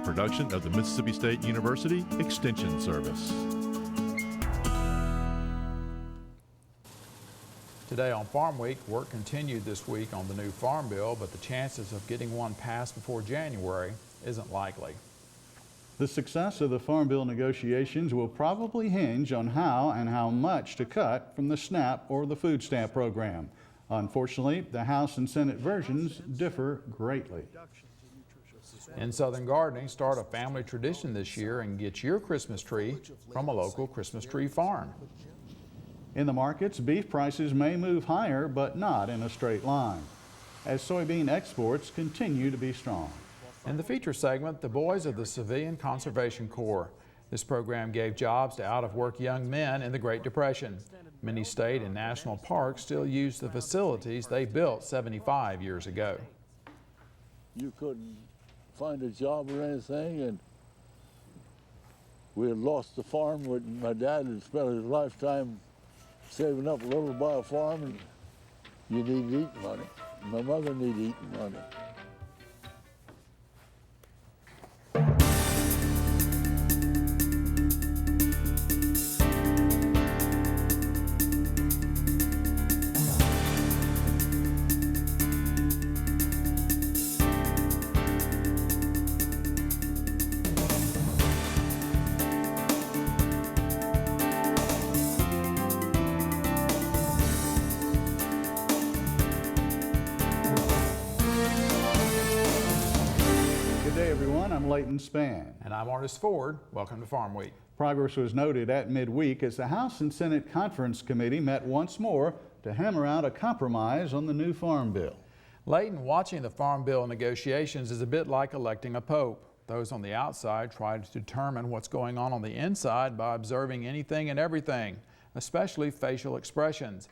production of the Mississippi State University Extension Service. Today on Farm Week, work continued this week on the new farm bill, but the chances of getting one passed before January isn't likely. The success of the farm bill negotiations will probably hinge on how and how much to cut from the SNAP or the food stamp program. Unfortunately, the House and Senate versions differ greatly. In Southern Gardening, start a family tradition this year and get your Christmas tree from a local Christmas tree farm. In the markets, beef prices may move higher, but not in a straight line, as soybean exports continue to be strong. In the feature segment, the boys of the Civilian Conservation Corps. This program gave jobs to out-of-work young men in the Great Depression. Many state and national parks still use the facilities they built 75 years ago. You couldn't find a job or anything, and we had lost the farm. My dad had spent his lifetime saving up a little to buy a farm, and you need eating money. My mother needed eating money. And I'm Artist Ford. Welcome to Farm Week. Progress was noted at midweek as the House and Senate Conference Committee met once more to hammer out a compromise on the new farm bill. Leighton, watching the farm bill negotiations is a bit like electing a pope. Those on the outside try to determine what's going on the inside by observing anything and everything, especially facial expressions.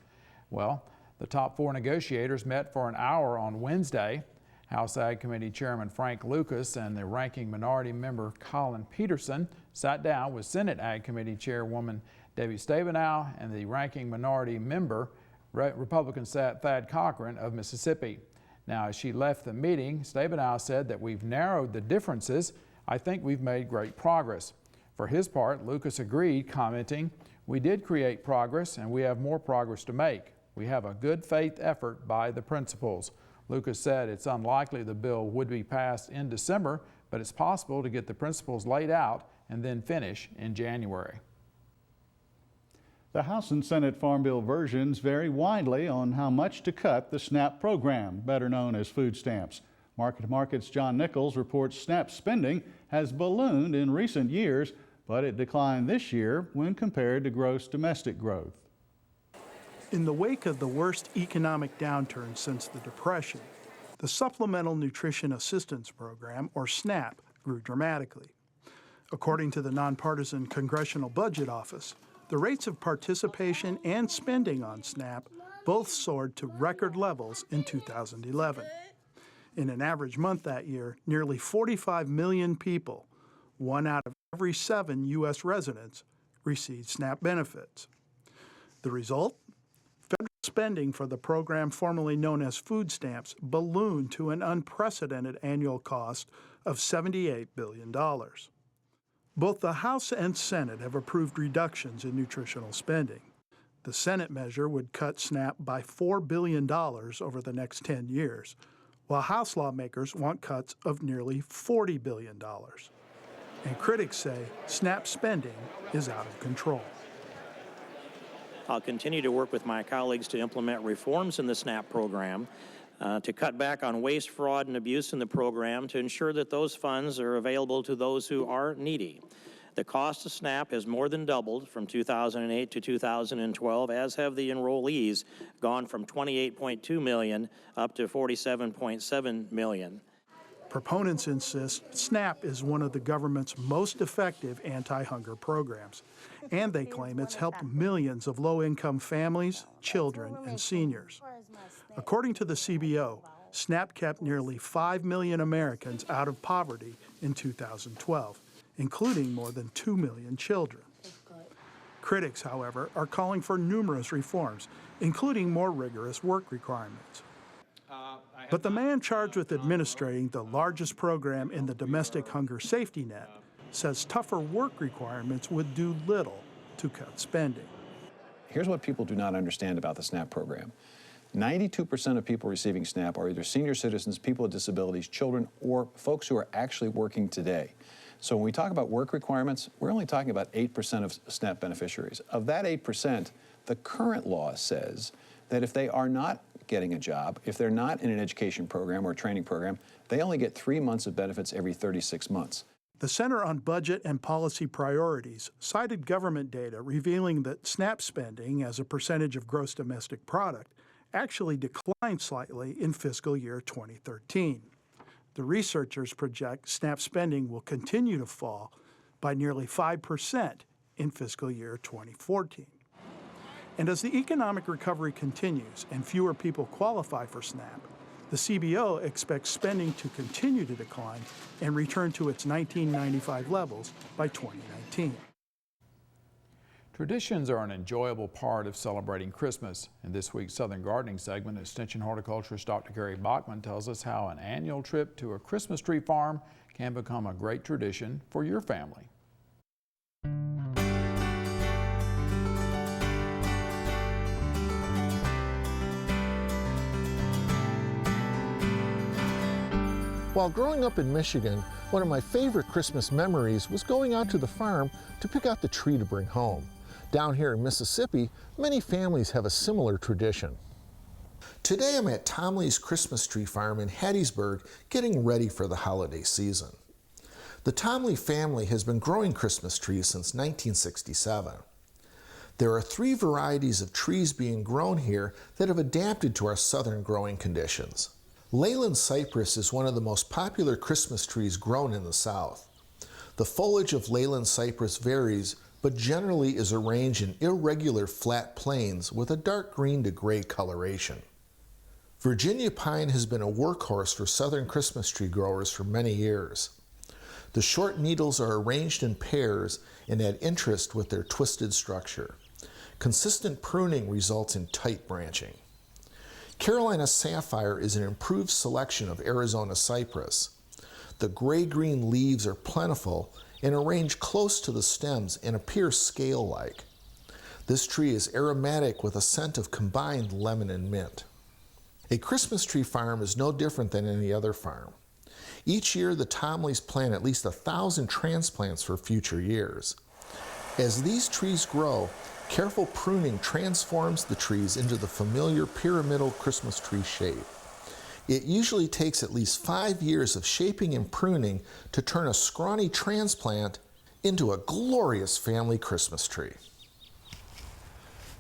Well, the top four negotiators met for an hour on Wednesday. House Ag Committee Chairman Frank Lucas and the Ranking Minority Member Colin Peterson sat down with Senate Ag Committee Chairwoman Debbie Stabenow and the Ranking Minority Member Republican Thad Cochran of Mississippi. Now, as she left the meeting, Stabenow said that we've narrowed the differences. I think we've made great progress. For his part, Lucas agreed, commenting, "We did create progress and we have more progress to make. We have a good faith effort by the principals." Lucas said it's unlikely the bill would be passed in December, but it's possible to get the principles laid out and then finish in January. The House and Senate Farm Bill versions vary widely on how much to cut the SNAP program, better known as food stamps. Market to Market's John Nichols reports SNAP spending has ballooned in recent years, but it declined this year when compared to gross domestic growth. In the wake of the worst economic downturn since the Depression, the Supplemental Nutrition Assistance Program, or SNAP, grew dramatically. According to the nonpartisan Congressional Budget Office, the rates of participation and spending on SNAP both soared to record levels in 2011. In an average month that year, nearly 45 million people, 1 out of every 7 U.S. residents, received SNAP benefits. The result? Federal spending for the program formerly known as food stamps ballooned to an unprecedented annual cost of $78 billion. Both the House and Senate have approved reductions in nutritional spending. The Senate measure would cut SNAP by $4 billion over the next 10 years, while House lawmakers want cuts of nearly $40 billion. And critics say SNAP spending is out of control. I'll continue to work with my colleagues to implement reforms in the SNAP program, to cut back on waste, fraud, and abuse in the program to ensure that those funds are available to those who are needy. The cost of SNAP has more than doubled from 2008 to 2012, as have the enrollees, gone from 28.2 million up to 47.7 million. Proponents insist SNAP is one of the government's most effective anti-hunger programs, and they claim it's helped millions of low-income families, children, and seniors. According to the CBO, SNAP kept nearly 5 million Americans out of poverty in 2012, including more than 2 million children. Critics, however, are calling for numerous reforms, including more rigorous work requirements. I But the man charged with administrating the largest program in the domestic hunger safety net says tougher work requirements would do little to cut spending. Here's what people do not understand about the SNAP program. 92% of people receiving SNAP are either senior citizens, people with disabilities, children, or folks who are actually working today. So when we talk about work requirements, we're only talking about 8% of SNAP beneficiaries. Of that 8%, the current law says that if they are not getting a job, if they're not in an education program or a training program, they only get 3 months of benefits every 36 months. The Center on Budget and Policy Priorities cited government data revealing that SNAP spending as a percentage of gross domestic product actually declined slightly in fiscal year 2013. The researchers project SNAP spending will continue to fall by nearly 5% in fiscal year 2014. And as the economic recovery continues and fewer people qualify for SNAP, the CBO expects spending to continue to decline and return to its 1995 levels by 2019. Traditions are an enjoyable part of celebrating Christmas. In this week's Southern Gardening segment, Extension horticulturist Dr. Gary Bachman tells us how an annual trip to a Christmas tree farm can become a great tradition for your family. While growing up in Michigan, one of my favorite Christmas memories was going out to the farm to pick out the tree to bring home. Down here in Mississippi, many families have a similar tradition. Today I'm at Tom Lee's Christmas Tree Farm in Hattiesburg getting ready for the holiday season. The Tom Lee family has been growing Christmas trees since 1967. There are 3 varieties of trees being grown here that have adapted to our southern growing conditions. Leyland Cypress is one of the most popular Christmas trees grown in the South. The foliage of Leyland Cypress varies, but generally is arranged in irregular flat planes with a dark green to gray coloration. Virginia pine has been a workhorse for southern Christmas tree growers for many years. The short needles are arranged in pairs and add interest with their twisted structure. Consistent pruning results in tight branching. Carolina Sapphire is an improved selection of Arizona cypress. The gray-green leaves are plentiful and arranged close to the stems and appear scale-like. This tree is aromatic with a scent of combined lemon and mint. A Christmas tree farm is no different than any other farm. Each year, the Tom Lees plant at least 1,000 transplants for future years. As these trees grow, careful pruning transforms the trees into the familiar pyramidal Christmas tree shape. It usually takes at least 5 years of shaping and pruning to turn a scrawny transplant into a glorious family Christmas tree.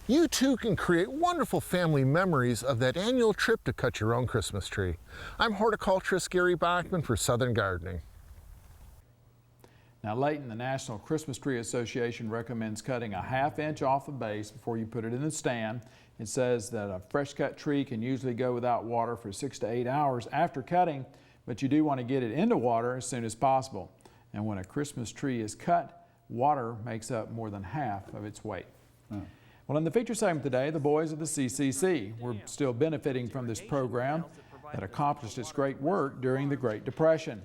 You too can create wonderful family memories of that annual trip to cut your own Christmas tree. I'm horticulturist Gary Bachman for Southern Gardening. Now, Layton, the National Christmas Tree Association recommends cutting a 1/2 inch off the base before you put it in the stand. It says that a fresh cut tree can usually go without water for 6 to 8 hours after cutting, but you do want to get it into water as soon as possible. And when a Christmas tree is cut, water makes up more than half of its weight. Well, in the feature segment today, the boys of the CCC. We're still benefiting from this program that accomplished its great work during the Great Depression.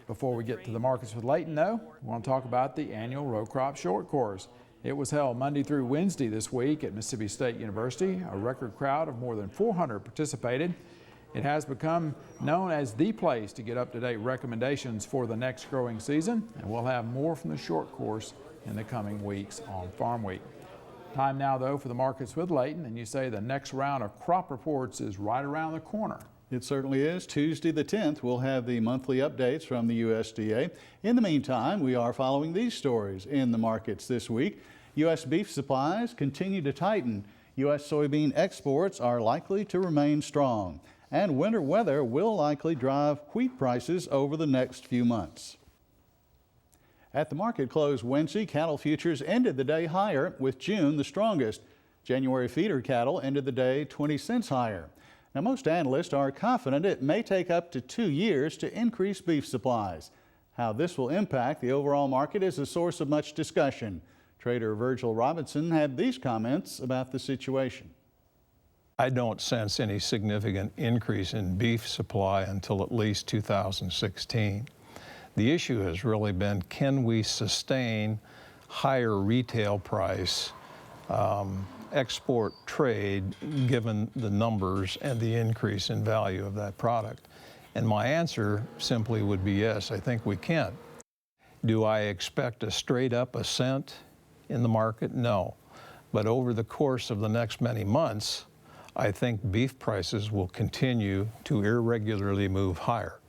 Before we get to the markets with Layton, though, we want to talk about the annual row crop short course. It was held Monday through Wednesday this week at Mississippi State University. A record crowd of more than 400 participated. It has become known as the place to get up-to-date recommendations for the next growing season, and we'll have more from the short course in the coming weeks on Farm Week. Time now, though, for the markets with Layton, and you say the next round of crop reports is right around the corner. It certainly is. Tuesday the 10th, we'll have the monthly updates from the USDA. In the meantime, we are following these stories in the markets this week. U.S. beef supplies continue to tighten. U.S. soybean exports are likely to remain strong. And winter weather will likely drive wheat prices over the next few months. At the market close Wednesday, cattle futures ended the day higher, with June the strongest. January feeder cattle ended the day 20 cents higher. Now, most analysts are confident it may take up to 2 years to increase beef supplies. How this will impact the overall market is a source of much discussion. Trader Virgil Robinson had these comments about the situation. I don't sense any significant increase in beef supply until at least 2016. The issue has really been, can we sustain higher retail price export trade given the numbers and the increase in value of that product? And my answer simply would be yes, I think we can. Do I expect a straight up ascent in the market? No. But over the course of the next many months, I think beef prices will continue to irregularly move higher.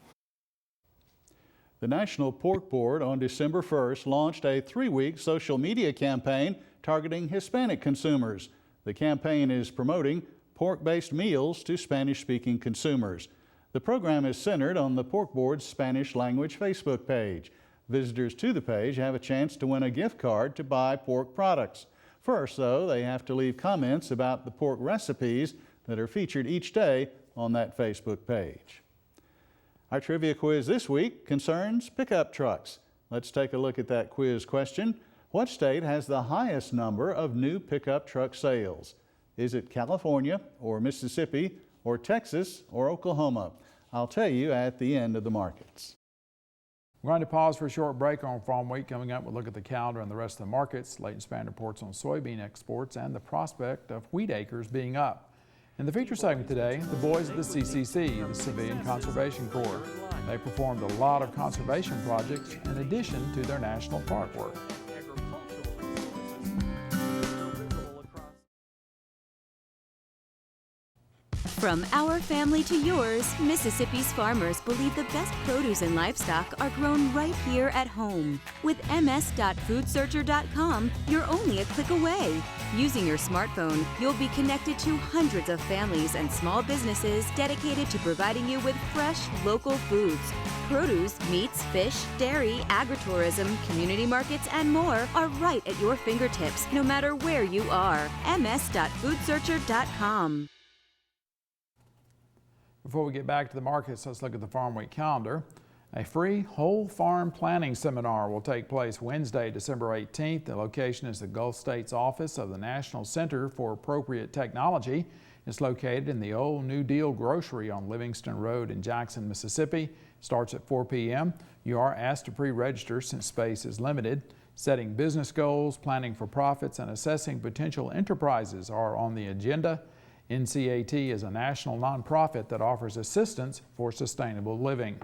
The National Pork Board on December 1st launched a 3-week social media campaign targeting Hispanic consumers. The campaign is promoting pork-based meals to Spanish-speaking consumers. The program is centered on the Pork Board's Spanish language Facebook page. Visitors to the page have a chance to win a gift card to buy pork products. First, though, they have to leave comments about the pork recipes that are featured each day on that Facebook page. Our trivia quiz this week concerns pickup trucks. Let's take a look at that quiz question. What state has the highest number of new pickup truck sales? Is it California, or Mississippi, or Texas, or Oklahoma? I'll tell you at the end of the markets. We're going to pause for a short break on Farm Week. Coming up, we'll look at the calendar and the rest of the markets. Leyland Cypress reports on soybean exports and the prospect of wheat acres being up. In the feature segment today, the boys of the CCC, the Civilian Conservation Corps. They performed a lot of conservation projects in addition to their national park work. From our family to yours, Mississippi's farmers believe the best produce and livestock are grown right here at home. With ms.foodsearcher.com, you're only a click away. Using your smartphone, you'll be connected to hundreds of families and small businesses dedicated to providing you with fresh, local foods. Produce, meats, fish, dairy, agritourism, community markets, and more are right at your fingertips, no matter where you are. ms.foodsearcher.com. Before we get back to the markets, let's look at the Farm Week calendar. A free whole farm planning seminar will take place Wednesday, December 18th. The location is the Gulf States office of the National Center for Appropriate Technology. It's located in the old New Deal grocery on Livingston Road in Jackson, Mississippi. Starts at 4 p.m. You are asked to pre-register since space is limited. Setting business goals, planning for profits, and assessing potential enterprises are on the agenda. NCAT is a national nonprofit that offers assistance for sustainable living.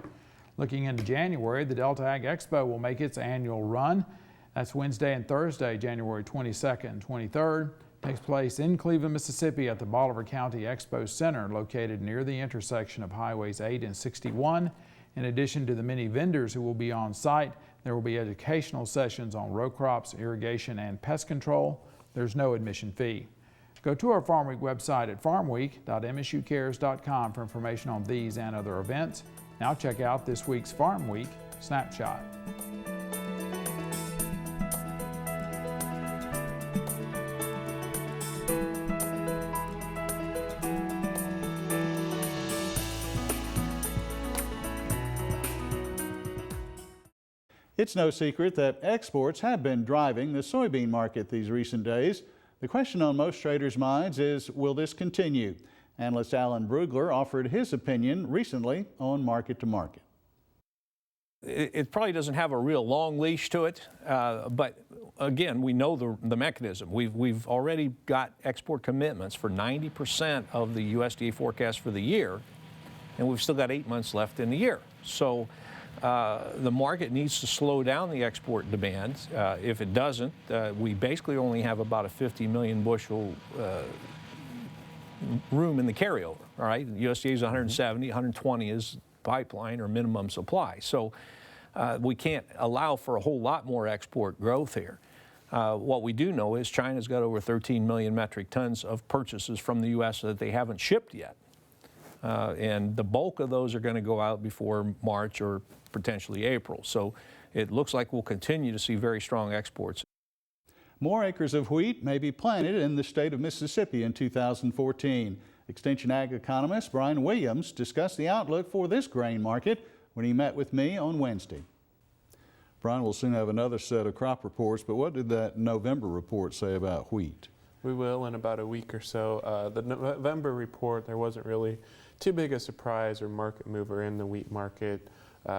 Looking into January, the Delta Ag Expo will make its annual run. That's Wednesday and Thursday, January 22nd and 23rd. Takes place in Cleveland, Mississippi at the Bolivar County Expo Center, located near the intersection of Highways 8 and 61. In addition to the many vendors who will be on site, there will be educational sessions on row crops, irrigation, and pest control. There's no admission fee. Go to our Farm Week website at farmweek.msucares.com for information on these and other events. Now check out this week's Farm Week Snapshot. It's no secret that exports have been driving the soybean market these recent days. The question on most traders' minds is, will this continue? Analyst Alan Brugler offered his opinion recently on Market to Market. It probably doesn't have a real long leash to it, but again, we know the mechanism. We've already got export commitments for 90% of the USDA forecast for the year, and we've still got 8 months left in the year. So the market needs to slow down the export demand. If it doesn't, we basically only have about a 50 million bushel room in the carryover. All right, USDA is 170, 120 is pipeline or minimum supply. So we can't allow for a whole lot more export growth here. What we do know is China's got over 13 million metric tons of purchases from the U.S. that they haven't shipped yet. And the bulk of those are going to go out before March or potentially April. So it looks like we'll continue to see very strong exports. More acres of wheat may be planted in the state of Mississippi in 2014. Extension Ag economist Brian Williams discussed the outlook for this grain market when he met with me on Wednesday. Brian will soon have another set of crop reports, but what did that November report say about wheat? We will in about a week or so. The November report, there wasn't really too big a surprise or market mover in the wheat market.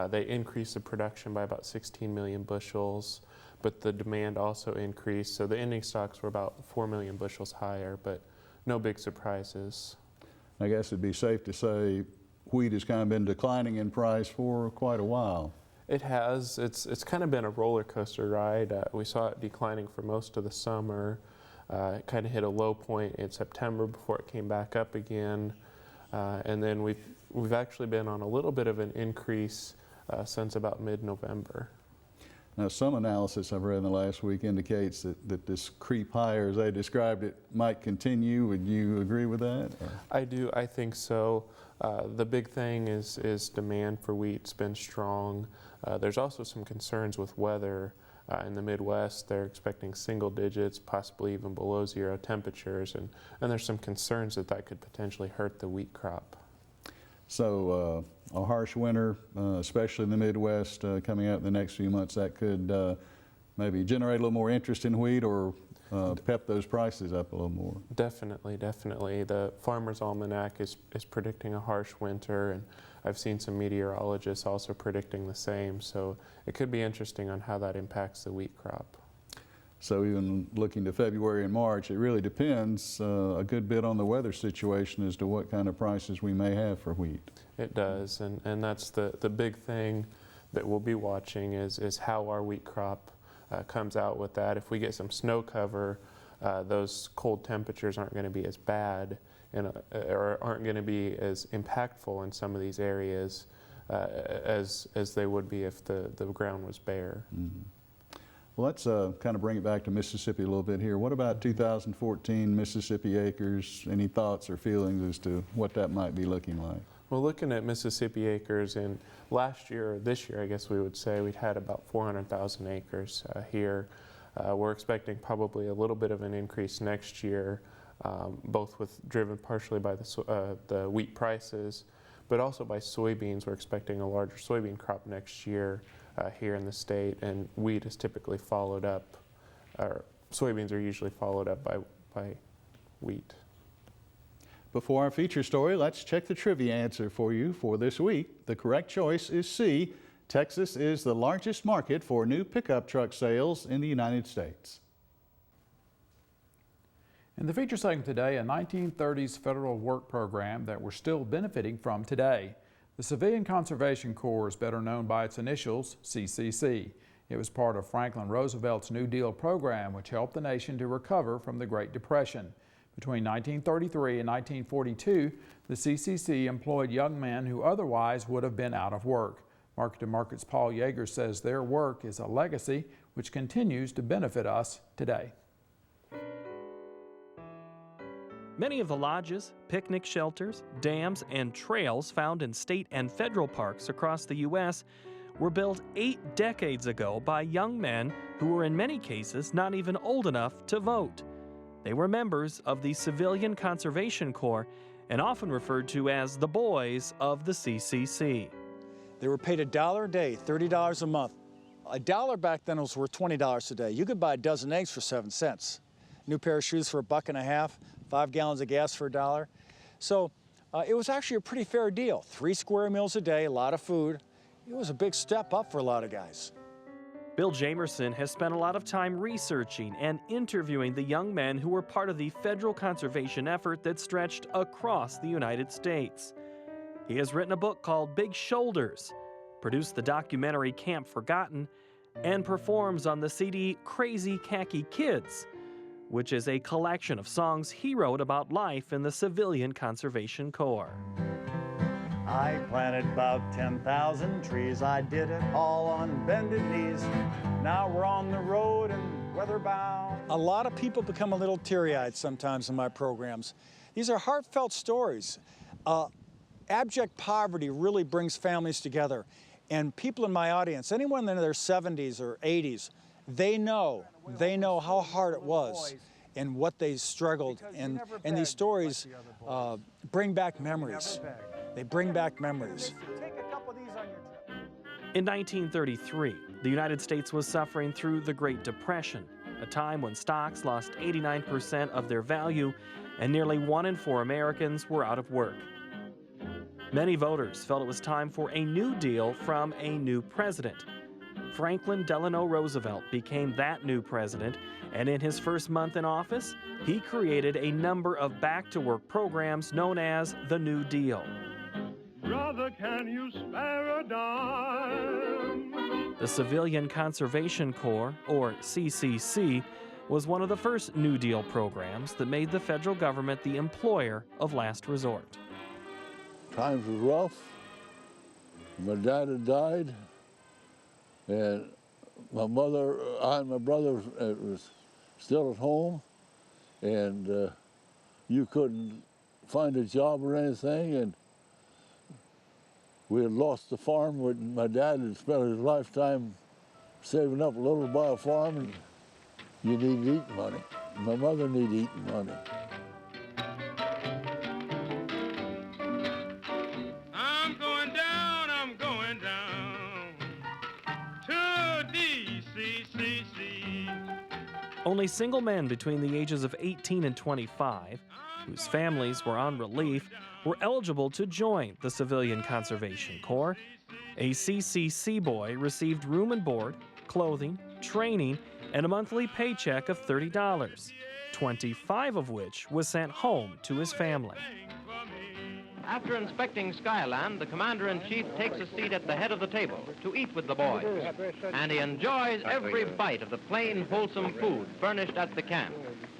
They increased the production by about 16 million bushels, but the demand also increased. So the ending stocks were about 4 million bushels higher, but no big surprises. I guess it'd be safe to say wheat has kind of been declining in price for quite a while. It has. It's kind of been a roller coaster ride. We saw it declining for most of the summer. It kind of hit a low point in September before it came back up again. And then we've actually been on a little bit of an increase since about mid-November. Now, some analysis I've read in the last week indicates that this creep higher, as they described it, might continue. Would you agree with that? Or? I do. I think so. The big thing is demand for wheat's been strong. There's also some concerns with weather. In the Midwest, they're expecting single digits, possibly even below 0 temperatures, and there's some concerns that could potentially hurt the wheat crop. So a harsh winter, especially in the Midwest, coming out in the next few months, that could maybe generate a little more interest in wheat or pep those prices up a little more. Definitely, definitely. The Farmer's Almanac is predicting a harsh winter, and I've seen some meteorologists also predicting the same, so it could be interesting on how that impacts the wheat crop. So even looking to February and March, it really depends a good bit on the weather situation as to what kind of prices we may have for wheat. It does, and that's the big thing that we'll be watching is how our wheat crop comes out with that. If we get some snow cover, those cold temperatures aren't going to be as bad or aren't going to be as impactful in some of these areas as they would be if the ground was bare. Mm-hmm. Well, let's kind of bring it back to Mississippi a little bit here. What about 2014 Mississippi acres? Any thoughts or feelings as to what that might be looking like? Well, looking at Mississippi acres, in this year, I guess we would say, we'd had about 400,000 acres here. We're expecting probably a little bit of an increase next year, both driven partially by the wheat prices, but also by soybeans. We're expecting a larger soybean crop next year here in the state, and wheat is typically followed up, or soybeans are usually followed up by wheat. Before our feature story, let's check the trivia answer for you for this week. The correct choice is C. Texas is the largest market for new pickup truck sales in the United States. In the feature segment today, a 1930s federal work program that we're still benefiting from today. The Civilian Conservation Corps is better known by its initials, CCC. It was part of Franklin Roosevelt's New Deal program, which helped the nation to recover from the Great Depression. Between 1933 and 1942, the CCC employed young men who otherwise would have been out of work. Market to Market's Paul Yeager says their work is a legacy which continues to benefit us today. Many of the lodges, picnic shelters, dams, and trails found in state and federal parks across the U.S. were built 8 decades ago by young men who were in many cases not even old enough to vote. They were members of the Civilian Conservation Corps and often referred to as the boys of the CCC. They were paid $1 a day, $30 a month. $1 back then was worth $20 a day. You could buy a dozen eggs for 7 cents. New pair of shoes for $1.50, 5 gallons of gas for $1. So it was actually a pretty fair deal. 3 square meals a day, a lot of food. It was a big step up for a lot of guys. Bill Jamerson has spent a lot of time researching and interviewing the young men who were part of the federal conservation effort that stretched across the United States. He has written a book called Big Shoulders, produced the documentary Camp Forgotten, and performs on the CD Crazy Khaki Kids, which is a collection of songs he wrote about life in the Civilian Conservation Corps. I planted about 10,000 trees. I did it all on bended knees. Now we're on the road and weather-bound. A lot of people become a little teary-eyed sometimes in my programs. These are heartfelt stories. Abject poverty really brings families together. And people in my audience, anyone in their 70s or 80s, they know how hard it was and what they struggled. And these stories bring back memories. They bring back memories. In 1933, the United States was suffering through the Great Depression. a time when stocks lost 89% of their value and nearly 1 in 4 Americans were out of work. Many voters felt it was time for a new deal from a new president. Franklin Delano Roosevelt became that new president, and in his first month in office, he created a number of back-to-work programs known as the New Deal. Brother, can you spare a dime? The Civilian Conservation Corps, or CCC, was one of the first New Deal programs that made the federal government the employer of last resort. Times was rough. My dad had died, and my mother, I and my brother was still at home, and you couldn't find a job or anything, and we had lost the farm. My dad had spent his lifetime saving up a little to buy a farm, and you need eating money. My mother needed eating money. I'm going down to DCCC. Only single men between the ages of 18 and 25, whose families were on relief, were eligible to join the Civilian Conservation Corps. A CCC boy received room and board, clothing, training, and a monthly paycheck of $30, 25 of which was sent home to his family. After inspecting Skyland, the Commander-in-Chief takes a seat at the head of the table to eat with the boys, and he enjoys every bite of the plain, wholesome food furnished at the camp.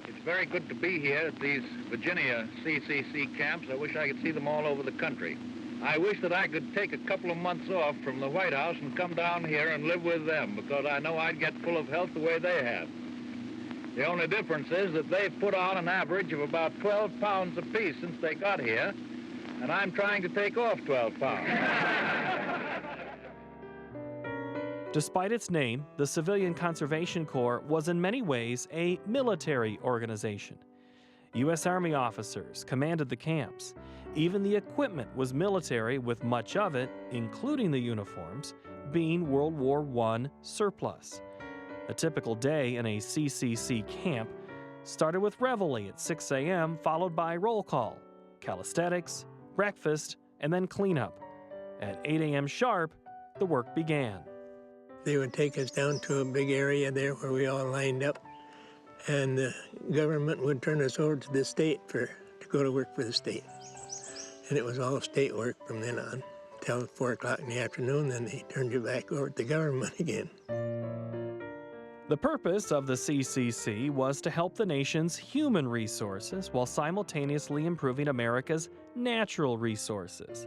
It's very good to be here at these Virginia CCC camps. I wish I could see them all over the country. I wish that I could take a couple of months off from the White House and come down here and live with them, because I know I'd get full of health the way they have. The only difference is that they've put on an average of about 12 pounds apiece since they got here, and I'm trying to take off 12 pounds. Despite its name, the Civilian Conservation Corps was in many ways a military organization. U.S. Army officers commanded the camps. Even the equipment was military, with much of it, including the uniforms, being World War I surplus. A typical day in a CCC camp started with reveille at 6 a.m., followed by roll call, calisthenics, breakfast, and then cleanup. At 8 a.m. sharp, the work began. They would take us down to a big area there where we all lined up, and the government would turn us over to the state to go to work for the state. And it was all state work from then on until 4 o'clock in the afternoon, then they turned you back over to the government again. The purpose of the CCC was to help the nation's human resources while simultaneously improving America's natural resources.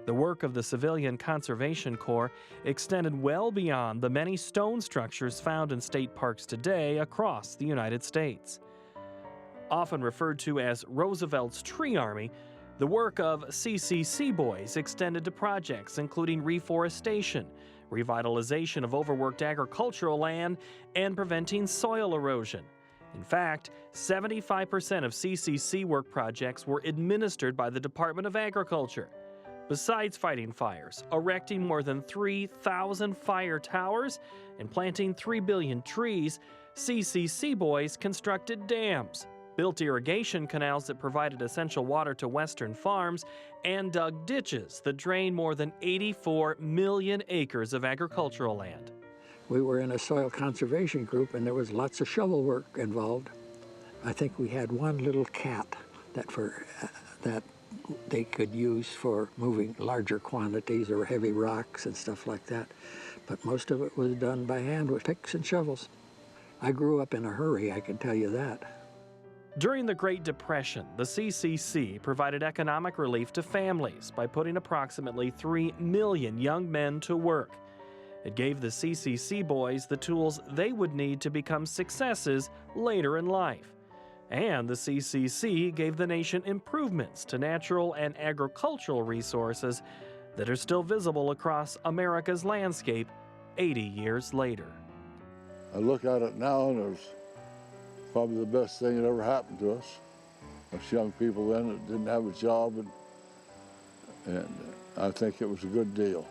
The work of the Civilian Conservation Corps extended well beyond the many stone structures found in state parks today across the United States. Often referred to as Roosevelt's Tree Army, the work of CCC boys extended to projects including reforestation, revitalization of overworked agricultural land, and preventing soil erosion. In fact, 75% of CCC work projects were administered by the Department of Agriculture. Besides fighting fires, erecting more than 3,000 fire towers, and planting 3 billion trees, CCC boys constructed dams, built irrigation canals that provided essential water to western farms, and dug ditches that drained more than 84 million acres of agricultural land. We were in a soil conservation group, and there was lots of shovel work involved. I think we had one little cat that they could use for moving larger quantities or heavy rocks and stuff like that. But most of it was done by hand with picks and shovels. I grew up in a hurry, I can tell you that. During the Great Depression, the CCC provided economic relief to families by putting approximately 3 million young men to work. It gave the CCC boys the tools they would need to become successes later in life. And the CCC gave the nation improvements to natural and agricultural resources that are still visible across America's landscape 80 years later. I look at it now, and it was probably the best thing that ever happened to us. Us young people then that didn't have a job, and I think it was a good deal.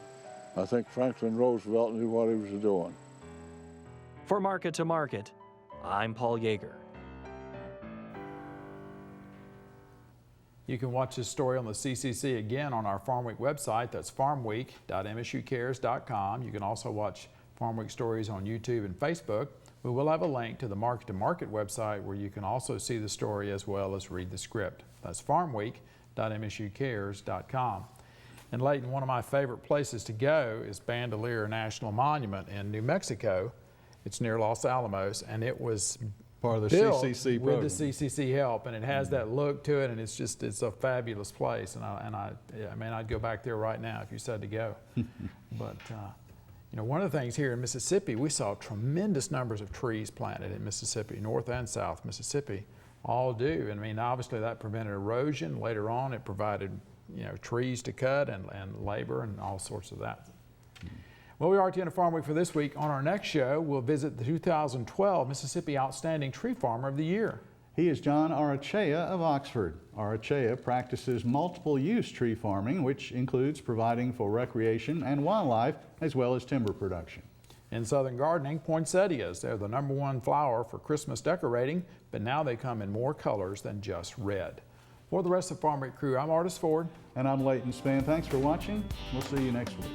I think Franklin Roosevelt knew what he was doing. For Market to Market, I'm Paul Yeager. You can watch this story on the CCC again on our Farm Week website. That's farmweek.msucares.com. You can also watch Farm Week stories on YouTube and Facebook. We will have a link to the Market to Market website where you can also see the story as well as read the script. That's farmweek.msucares.com. And Layton, one of my favorite places to go is Bandelier National Monument in New Mexico. It's near Los Alamos, and it was part of the built CCC with program. the CCC help, and it has that look to it, and it's a fabulous place. And I mean, I'd go back there right now if you said to go. But you know, one of the things here in Mississippi, we saw tremendous numbers of trees planted in Mississippi, North and South Mississippi, all do. I mean, obviously that prevented erosion. Later on, it provided, you know, trees to cut and labor and all sorts of that. Well, we are at the end of Farm Week for this week. On our next show, we'll visit the 2012 Mississippi Outstanding Tree Farmer of the Year. He is John Arachea of Oxford. Arachea practices multiple-use tree farming, which includes providing for recreation and wildlife, as well as timber production. In southern gardening, poinsettias. They're the #1 flower for Christmas decorating, but now they come in more colors than just red. For the rest of the Farm Week crew, I'm Artis Ford. And I'm Leighton Spann. Thanks for watching. We'll see you next week.